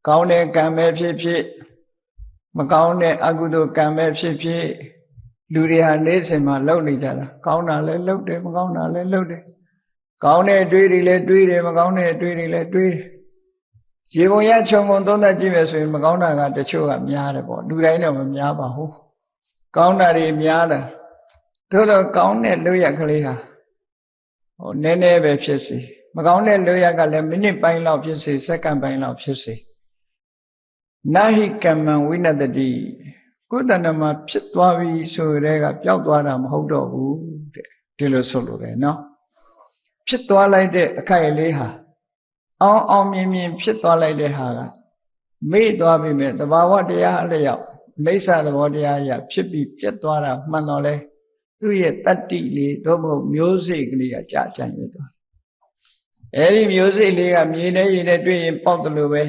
ကောင်းတဲ့ကံပဲဖြစ်ဖြစ်မကောင်းတဲ့အကုသိုလ်ကံပဲဖြစ်ဖြစ်လူတွေဟာနေ့စဉ်မှာလုပ်နေကြတာကောင်းတာလည်းလုပ်တယ်မကောင်းတာလည်းလုပ်တယ်ကောင်းတဲ့အတွေ့တွေလည်းတွေးတယ်မကောင်းတဲ့အတွေ့တွေလည်းတွေးတယ်ရေပုံရခြုံငုံသုံးသပ်ကြည့်မယ်ဆိုရင်မကောင်းတာကတချို့ကများတယ်ပေါ့လူတိုင်းတော့မများပါဘူးကောင်းတာတွေများတယ်သို့တော့ကောင်းတဲ့လုပ်ရကလေးဟာနည်းနည်းပဲဖြစ်စေမကောင်းတဲ့လုပ်ရကလည်းမိနစ်ပိုင်းလောက်ဖြစ်စေစက္ကန့်ပိုင်းလောက်ဖြစ်စေနာဟိကမ္မံဝိနတတိကိုယ်တဏ္ဍမှာဖြစ်သွားပြီဆိုတဲ့ကပျောက်သွားတာမဟုတ်တော့ဘူးတဲ့ဒီလိုဆိုလိုတယ်နော်ဖြစ်သွားလိုက်တဲ့အခိုက်အလေးဟာအောင်မြင်ဖြစ်သွားလိုက်တဲ့ဟာကမေ့သွားပြီမဲ့တဘာဝတရားအလျောက်အိဋ္ဌသဘောတရားအရာဖြစ်ပြီးပြတ်သွားတာမှန်တော့လဲသူ့ရဲ့တတ္တိလေးသို့မဟုတ်မျိုးစိတ်ကလေးကကြာကြံ့ရသွားအဲဒီမျိုးစိတ်လေးကမြေနဲ့ရေနဲ့တွေ့ရင်ပေါက်တယ်လို့ပဲ